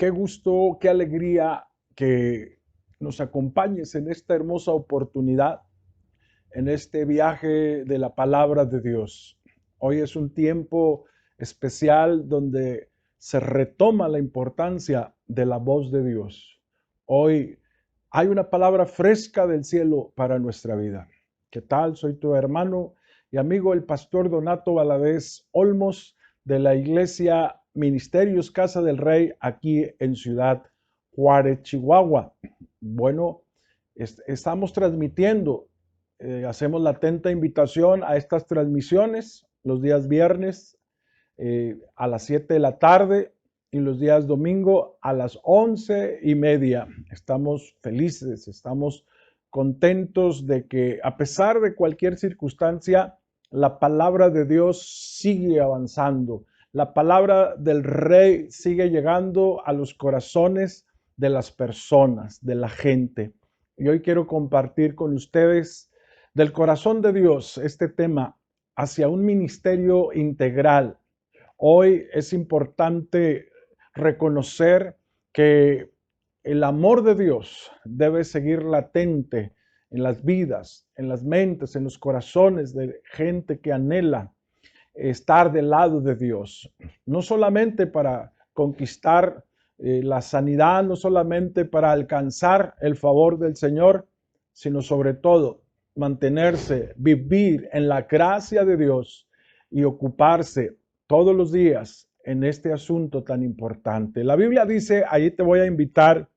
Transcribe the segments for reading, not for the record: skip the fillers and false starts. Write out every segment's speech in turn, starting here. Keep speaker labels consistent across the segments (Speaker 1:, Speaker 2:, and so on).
Speaker 1: Qué gusto, qué alegría que nos acompañes en esta hermosa oportunidad, en este viaje de la palabra de Dios. Hoy es un tiempo especial donde se retoma la importancia de la voz de Dios. Hoy hay una palabra fresca del cielo para nuestra vida. ¿Qué tal? Soy tu hermano y amigo, el pastor Donato Valadez Olmos, de la iglesia Ministerios Casa del Rey, aquí en Ciudad Juárez, Chihuahua. Bueno, estamos transmitiendo, hacemos la atenta invitación a estas transmisiones los días viernes a las 7 de la tarde y los días domingo a las 11:30. Estamos felices, estamos contentos de que, a pesar de cualquier circunstancia, la palabra de Dios sigue avanzando. La palabra del Rey sigue llegando a los corazones de las personas, de la gente. Y hoy quiero compartir con ustedes del corazón de Dios este tema hacia un ministerio integral. Hoy es importante reconocer que el amor de Dios debe seguir latente en las vidas, en las mentes, en los corazones de gente que anhela estar del lado de Dios. No solamente para conquistar la sanidad, no solamente para alcanzar el favor del Señor, sino sobre todo mantenerse, vivir en la gracia de Dios y ocuparse todos los días en este asunto tan importante. La Biblia dice, ahí te voy a invitar,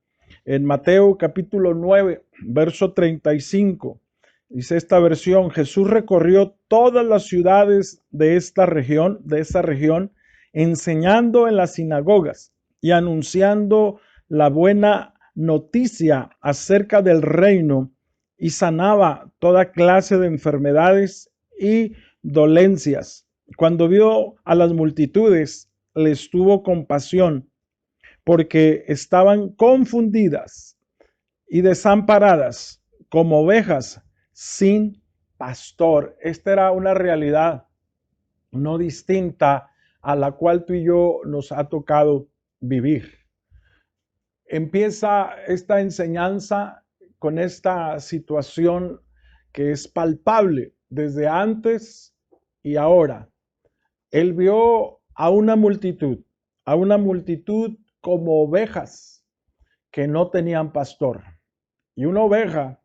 Speaker 1: en Mateo capítulo 9, verso 35, dice esta versión: Jesús recorrió todas las ciudades de esa región, enseñando en las sinagogas y anunciando la buena noticia acerca del reino, y sanaba toda clase de enfermedades y dolencias. Cuando vio a las multitudes, les tuvo compasión, porque estaban confundidas y desamparadas como ovejas sin pastor. Esta era una realidad no distinta a la cual tú y yo nos ha tocado vivir. Empieza esta enseñanza con esta situación que es palpable desde antes y ahora. Él vio a una multitud como ovejas que no tenían pastor. Y una oveja,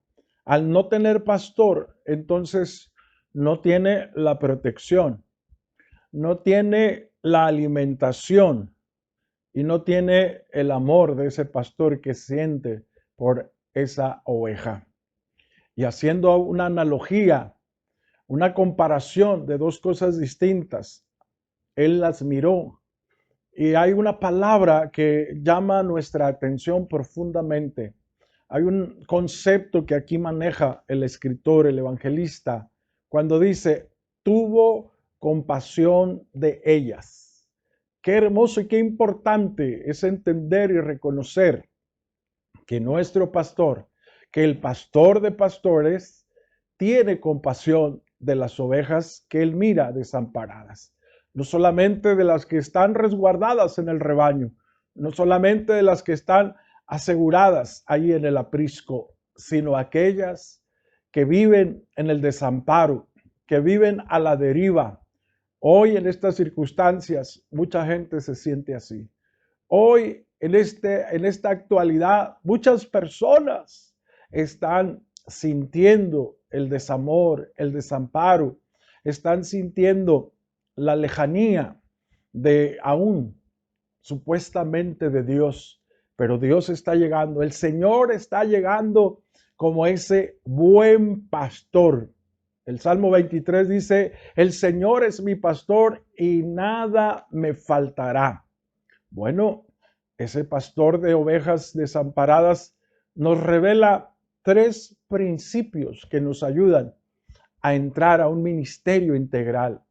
Speaker 1: al no tener pastor, entonces no tiene la protección, no tiene la alimentación y no tiene el amor de ese pastor que siente por esa oveja. Y haciendo una analogía, una comparación de dos cosas distintas, él las miró. Y hay una palabra que llama nuestra atención profundamente. Hay un concepto que aquí maneja el escritor, el evangelista, cuando dice, tuvo compasión de ellas. Qué hermoso y qué importante es entender y reconocer que nuestro pastor, que el pastor de pastores, tiene compasión de las ovejas que él mira desamparadas. No solamente de las que están resguardadas en el rebaño, no solamente de las que están aseguradas ahí en el aprisco, sino aquellas que viven en el desamparo, que viven a la deriva. Hoy en estas circunstancias mucha gente se siente así. Hoy en esta actualidad muchas personas están sintiendo el desamor, el desamparo, están sintiendo la lejanía de aún supuestamente de Dios, pero Dios está llegando, el Señor está llegando como ese buen pastor. El Salmo 23 dice, el Señor es mi pastor y nada me faltará. Bueno, ese pastor de ovejas desamparadas nos revela tres principios que nos ayudan a entrar a un ministerio integral,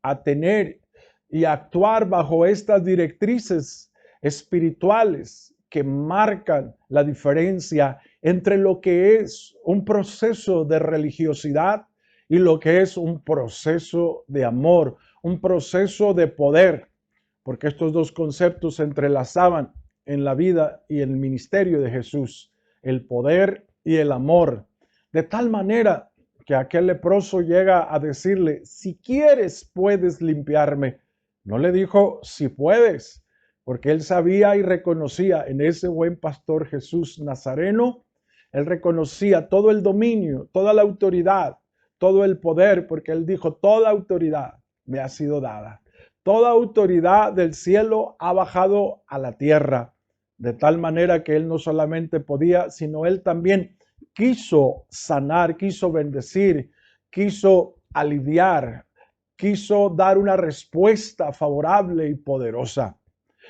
Speaker 1: a tener y actuar bajo estas directrices espirituales que marcan la diferencia entre lo que es un proceso de religiosidad y lo que es un proceso de amor, un proceso de poder, porque estos dos conceptos se entrelazaban en la vida y en el ministerio de Jesús, el poder y el amor, de tal manera que aquel leproso llega a decirle, si quieres puedes limpiarme. No le dijo si puedes, porque él sabía y reconocía en ese buen pastor Jesús Nazareno, él reconocía todo el dominio, toda la autoridad, todo el poder, porque él dijo, toda autoridad me ha sido dada. Toda autoridad del cielo ha bajado a la tierra, de tal manera que él no solamente podía, sino él también quiso sanar, quiso bendecir, quiso aliviar, quiso dar una respuesta favorable y poderosa.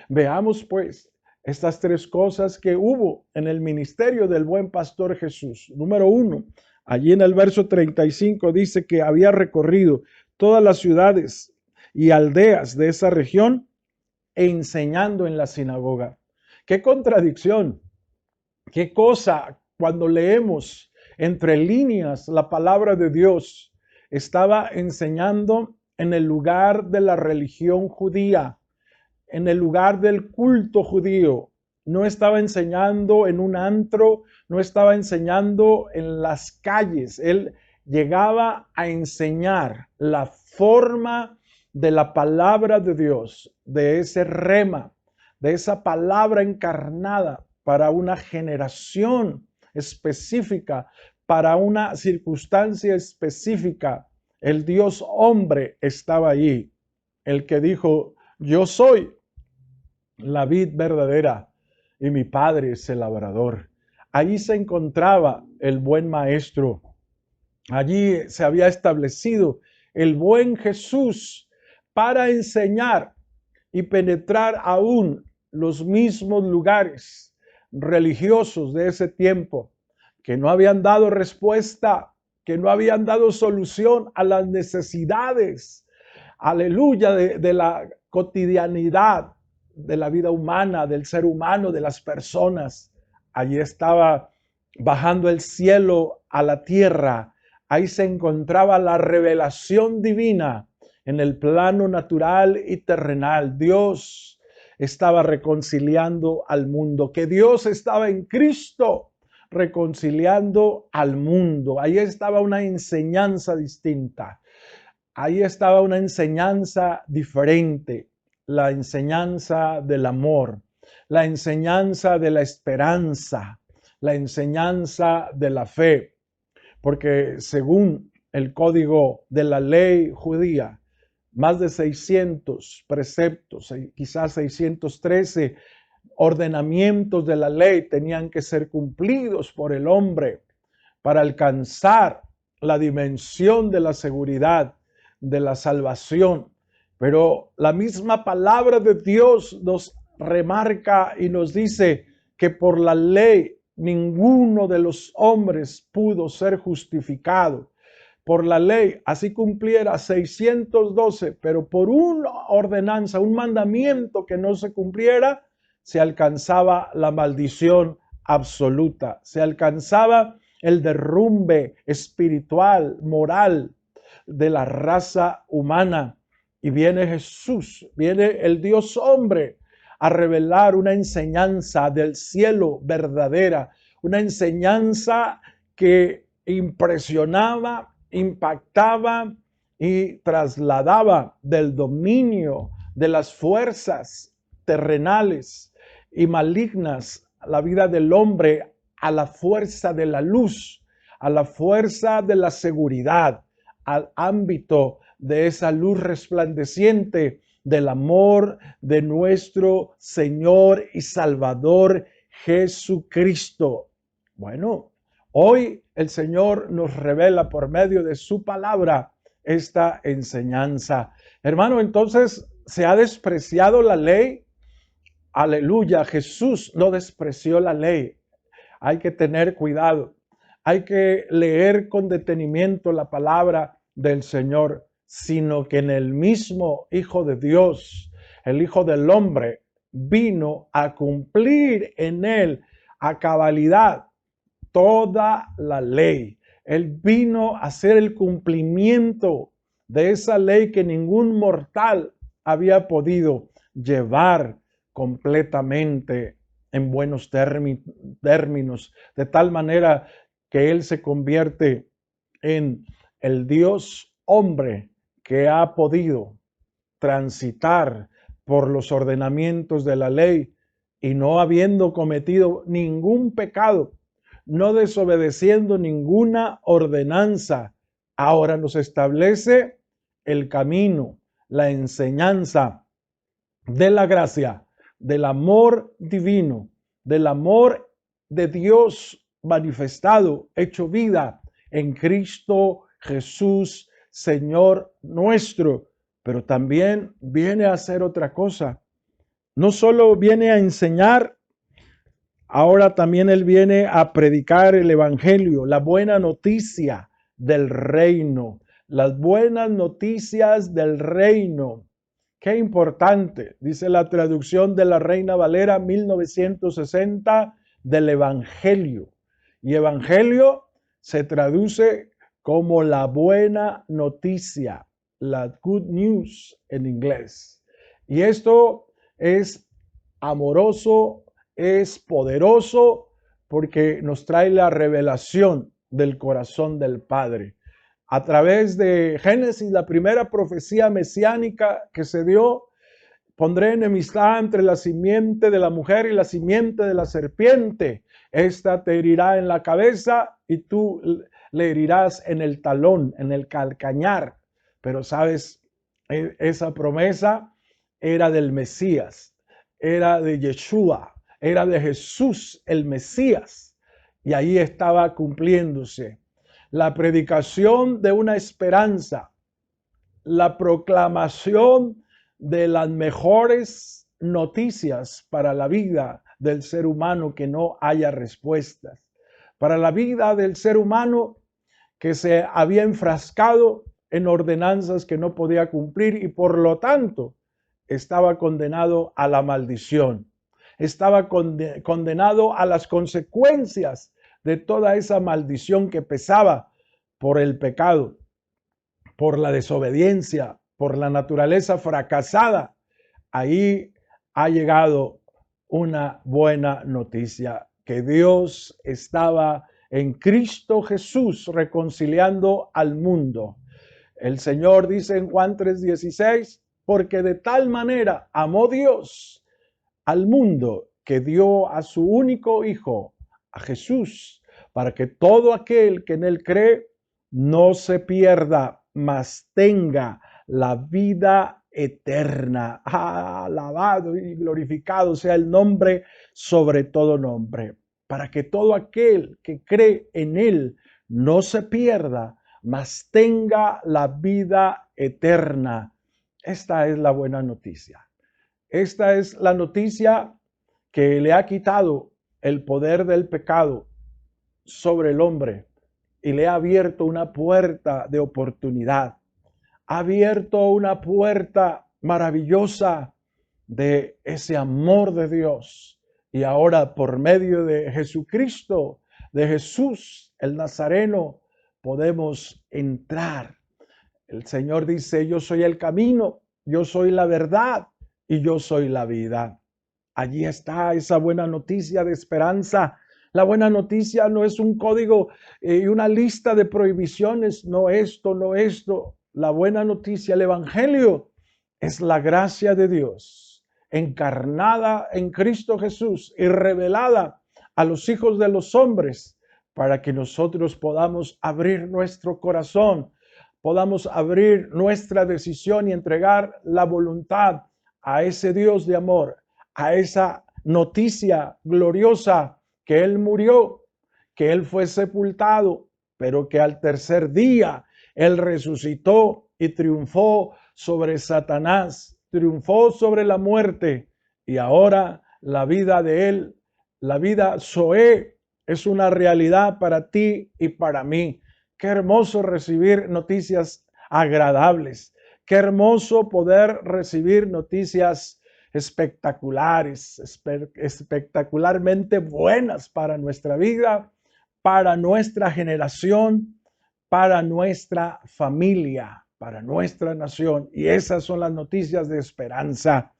Speaker 1: Veamos pues estas tres cosas que hubo en el ministerio del buen pastor Jesús. Número uno, allí en el verso 35 dice que había recorrido todas las ciudades y aldeas de esa región enseñando en la sinagoga. ¡Qué contradicción! ¡Qué cosa! Cuando leemos entre líneas la palabra de Dios, estaba enseñando en el lugar de la religión judía, en el lugar del culto judío. No estaba enseñando en un antro, no estaba enseñando en las calles. Él llegaba a enseñar la forma de la palabra de Dios, de ese rema, de esa palabra encarnada para una generación específica, para una circunstancia específica. El Dios hombre estaba allí, el que dijo, yo soy la vid verdadera y mi padre es el labrador. Allí se encontraba el buen maestro. Allí se había establecido el buen Jesús para enseñar y penetrar aún los mismos lugares religiosos de ese tiempo que no habían dado respuesta, que no habían dado solución a las necesidades, aleluya, de la cotidianidad de la vida humana, del ser humano, de las personas. Allí estaba bajando el cielo a la tierra. Ahí se encontraba la revelación divina en el plano natural y terrenal. Dios estaba reconciliando al mundo, que Dios estaba en Cristo reconciliando al mundo. Ahí estaba una enseñanza distinta. Ahí estaba una enseñanza diferente, la enseñanza del amor, la enseñanza de la esperanza, la enseñanza de la fe, porque según el código de la ley judía, más de 600 preceptos, quizás 613 ordenamientos de la ley tenían que ser cumplidos por el hombre para alcanzar la dimensión de la seguridad, de la salvación. Pero la misma palabra de Dios nos remarca y nos dice que por la ley ninguno de los hombres pudo ser justificado. Por la ley, así cumpliera 612, pero por una ordenanza, un mandamiento que no se cumpliera, se alcanzaba la maldición absoluta, se alcanzaba el derrumbe espiritual, moral de la raza humana. Y viene Jesús, viene el Dios hombre a revelar una enseñanza del cielo verdadera, una enseñanza que impresionaba, impactaba y trasladaba del dominio de las fuerzas terrenales y malignas la vida del hombre a la fuerza de la luz, a la fuerza de la seguridad, al ámbito de esa luz resplandeciente del amor de nuestro Señor y Salvador Jesucristo. Bueno, hoy el Señor nos revela por medio de su palabra esta enseñanza. Hermano, entonces, ¿se ha despreciado la ley? Aleluya, Jesús no despreció la ley. Hay que tener cuidado. Hay que leer con detenimiento la palabra del Señor, sino que en el mismo Hijo de Dios, el Hijo del Hombre, vino a cumplir en él a cabalidad toda la ley. Él vino a hacer el cumplimiento de esa ley que ningún mortal había podido llevar completamente en buenos términos, de tal manera que Él se convierte en el Dios hombre que ha podido transitar por los ordenamientos de la ley y no habiendo cometido ningún pecado, no desobedeciendo ninguna ordenanza, ahora nos establece el camino, la enseñanza de la gracia, del amor divino, del amor de Dios manifestado, hecho vida en Cristo Jesús, Señor nuestro. Pero también viene a hacer otra cosa. No solo viene a enseñar, ahora también Él viene a predicar el Evangelio, la buena noticia del reino, las buenas noticias del reino. Qué importante, dice la traducción de la Reina Valera 1960 del Evangelio. Y Evangelio se traduce como la buena noticia, la good news en inglés. Y esto es amoroso, es poderoso, porque nos trae la revelación del corazón del Padre. A través de Génesis, la primera profecía mesiánica que se dio, pondré enemistad entre la simiente de la mujer y la simiente de la serpiente. Esta te herirá en la cabeza y tú le herirás en el talón, en el calcañar. Pero sabes, esa promesa era del Mesías, era de Yeshua, era de Jesús el Mesías. Y ahí estaba cumpliéndose la predicación de una esperanza, la proclamación de las mejores noticias para la vida del ser humano que no haya respuestas, para la vida del ser humano que se había enfrascado en ordenanzas que no podía cumplir y por lo tanto estaba condenado a la maldición, estaba condenado a las consecuencias de toda esa maldición que pesaba por el pecado, por la desobediencia, por la naturaleza fracasada. Ahí ha llegado una buena noticia, que Dios estaba en Cristo Jesús reconciliando al mundo. El Señor dice en Juan 3:16, porque de tal manera amó Dios al mundo que dio a su único Hijo, a Jesús, para que todo aquel que en Él cree no se pierda, mas tenga la vida eterna. Alabado y glorificado sea el nombre sobre todo nombre, para que todo aquel que cree en Él no se pierda, mas tenga la vida eterna. Esta es la buena noticia. Esta es la noticia que le ha quitado el poder del pecado sobre el hombre y le ha abierto una puerta de oportunidad. Ha abierto una puerta maravillosa de ese amor de Dios. Y ahora por medio de Jesucristo, de Jesús el Nazareno, podemos entrar. El Señor dice, yo soy el camino, yo soy la verdad y yo soy la vida. Allí está esa buena noticia de esperanza. La buena noticia no es un código y una lista de prohibiciones, no esto, no esto. La buena noticia, el Evangelio, es la gracia de Dios, encarnada en Cristo Jesús y revelada a los hijos de los hombres, para que nosotros podamos abrir nuestro corazón, podamos abrir nuestra decisión y entregar la voluntad a ese Dios de amor, a esa noticia gloriosa que Él murió, que Él fue sepultado, pero que al tercer día Él resucitó y triunfó sobre Satanás, triunfó sobre la muerte, y ahora la vida de Él, la vida Zoé, es una realidad para ti y para mí. Qué hermoso recibir noticias agradables. Qué hermoso poder recibir noticias espectaculares, espectacularmente buenas para nuestra vida, para nuestra generación, para nuestra familia, para nuestra nación. Y esas son las noticias de esperanza.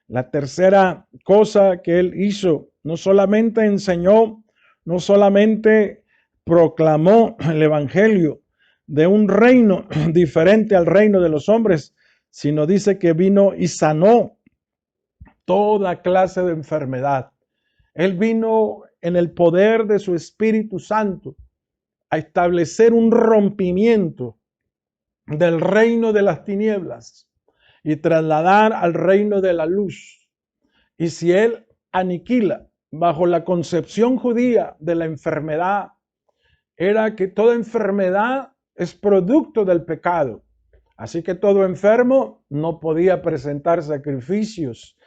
Speaker 1: La tercera cosa que Él hizo, No solamente enseñó, no solamente proclamó el evangelio de un reino diferente al reino de los hombres, sino dice que vino y sanó toda clase de enfermedad. Él vino en el poder de su Espíritu Santo a establecer un rompimiento del reino de las tinieblas y trasladar al reino de la luz. Y si él aniquila bajo la concepción judía de la enfermedad, era que toda enfermedad es producto del pecado. Así que todo enfermo no podía presentar sacrificios,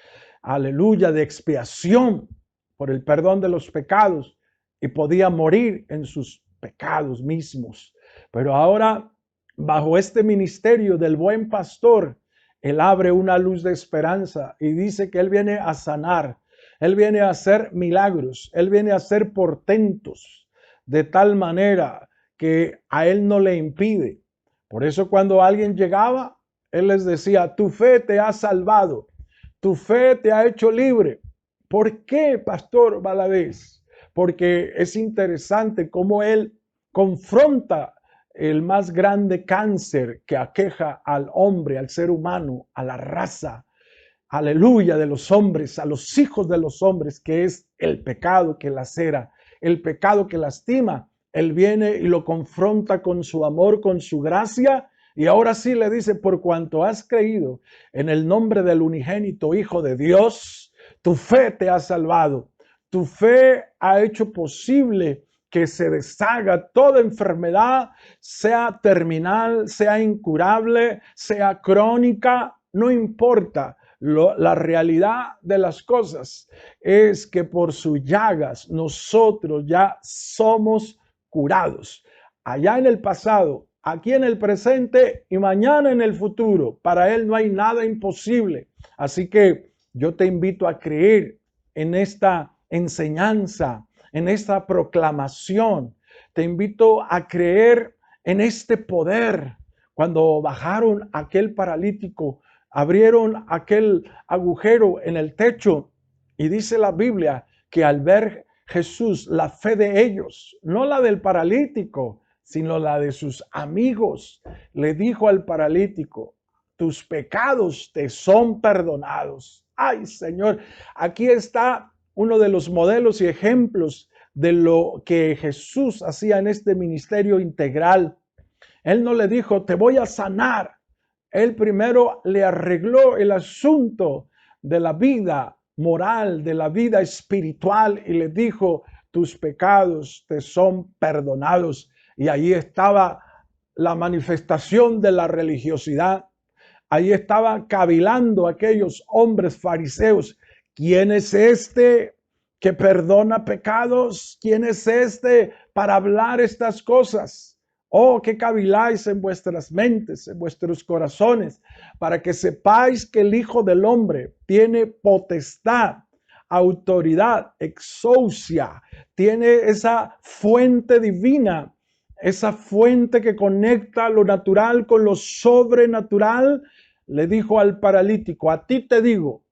Speaker 1: aleluya, de expiación por el perdón de los pecados y podía morir en sus pecados mismos. Pero ahora, bajo este ministerio del buen pastor, él abre una luz de esperanza y dice que él viene a sanar, él viene a hacer milagros, él viene a hacer portentos, de tal manera que a él no le impide. Por eso cuando alguien llegaba, él les decía, tu fe te ha salvado, tu fe te ha hecho libre. ¿Por qué, Pastor Valadez? Porque es interesante cómo él confronta el más grande cáncer que aqueja al hombre, al ser humano, a la raza, aleluya, de los hombres, a los hijos de los hombres, que es el pecado que lacera, el pecado que lastima. Él viene y lo confronta con su amor, con su gracia, y ahora sí le dice, por cuanto has creído en el nombre del unigénito Hijo de Dios, tu fe te ha salvado. Tu fe ha hecho posible que se deshaga toda enfermedad, sea terminal, sea incurable, sea crónica, no importa. La realidad de las cosas es que por sus llagas nosotros ya somos curados. Allá en el pasado, aquí en el presente y mañana en el futuro. Para Él no hay nada imposible. Así que yo te invito a creer en esta enseñanza, en esta proclamación. Te invito a creer en este poder. Cuando bajaron aquel paralítico, abrieron aquel agujero en el techo y dice la Biblia que al ver Jesús, la fe de ellos, no la del paralítico, sino la de sus amigos, le dijo al paralítico, tus pecados te son perdonados. Ay, Señor, aquí está uno de los modelos y ejemplos de lo que Jesús hacía en este ministerio integral. Él no le dijo, te voy a sanar. Él primero le arregló el asunto de la vida moral, de la vida espiritual y le dijo, tus pecados te son perdonados. Y ahí estaba la manifestación de la religiosidad. Ahí estaba cavilando aquellos hombres fariseos. ¿Quién es este que perdona pecados? ¿Quién es este para hablar estas cosas? Oh, que caviláis en vuestras mentes, en vuestros corazones, para que sepáis que el Hijo del Hombre tiene potestad, autoridad, exousia, tiene esa fuente divina, esa fuente que conecta lo natural con lo sobrenatural. Le dijo al paralítico, a ti te digo,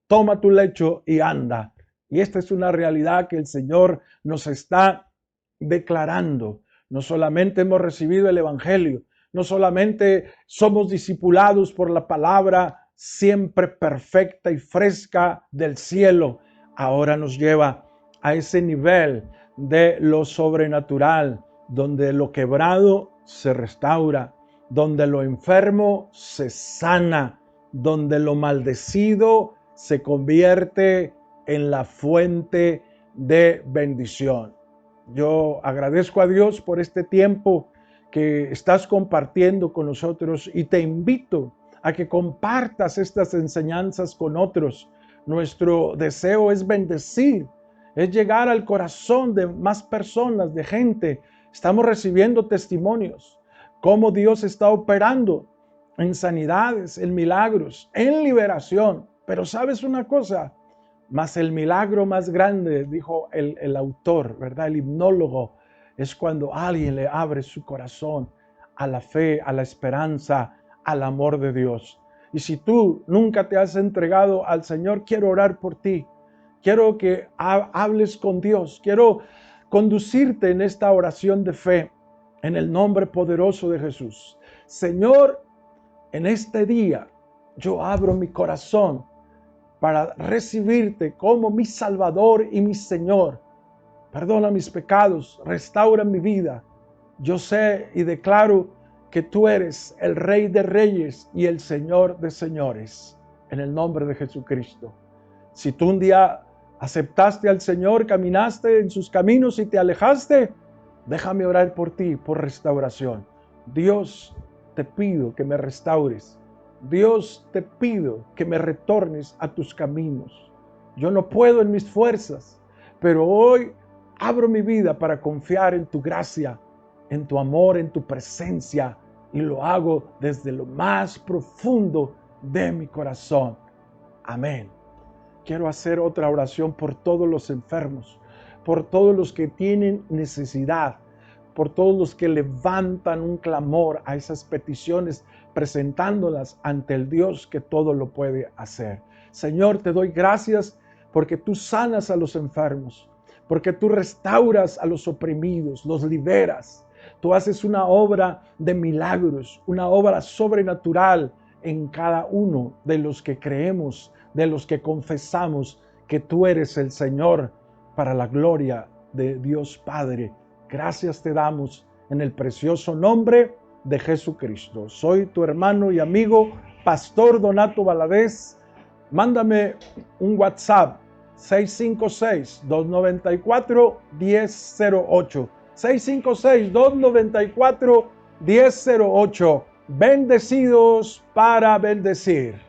Speaker 1: toma tu lecho y anda. Y esta es una realidad que el Señor nos está declarando. No solamente hemos recibido el Evangelio, no solamente somos discipulados por la palabra siempre perfecta y fresca del cielo, ahora nos lleva a ese nivel de lo sobrenatural, donde lo quebrado se restaura, donde lo enfermo se sana, donde lo maldecido se convierte en la fuente de bendición. Yo agradezco a Dios por este tiempo que estás compartiendo con nosotros y te invito a que compartas estas enseñanzas con otros. Nuestro deseo es bendecir, es llegar al corazón de más personas, de gente. Estamos recibiendo testimonios, cómo Dios está operando en sanidades, en milagros, en liberación. Pero ¿sabes una cosa? Mas el milagro más grande, dijo el autor, ¿verdad? El himnólogo, es cuando alguien le abre su corazón a la fe, a la esperanza, al amor de Dios. Y si tú nunca te has entregado al Señor, quiero orar por ti. Quiero que hables con Dios. Quiero conducirte en esta oración de fe en el nombre poderoso de Jesús. Señor, en este día yo abro mi corazón para recibirte como mi Salvador y mi Señor. Perdona mis pecados, restaura mi vida. Yo sé y declaro que tú eres el Rey de Reyes y el Señor de Señores, en el nombre de Jesucristo. Si tú un día aceptaste al Señor, caminaste en sus caminos y te alejaste, déjame orar por ti, por restauración. Dios, te pido que me restaures. Dios, te pido que me retornes a tus caminos. Yo no puedo en mis fuerzas, pero hoy abro mi vida para confiar en tu gracia, en tu amor, en tu presencia, y lo hago desde lo más profundo de mi corazón. Amén. Quiero hacer otra oración por todos los enfermos, por todos los que tienen necesidad, por todos los que levantan un clamor a esas peticiones, presentándolas ante el Dios que todo lo puede hacer. Señor, te doy gracias porque tú sanas a los enfermos, porque tú restauras a los oprimidos, los liberas. Tú haces una obra de milagros, una obra sobrenatural en cada uno de los que creemos, de los que confesamos que tú eres el Señor, para la gloria de Dios Padre. Gracias te damos en el precioso nombre de Jesucristo. Soy tu hermano y amigo, Pastor Donato Valadez. Mándame un WhatsApp, 656-294-1008. 656-294-1008. Bendecidos para bendecir.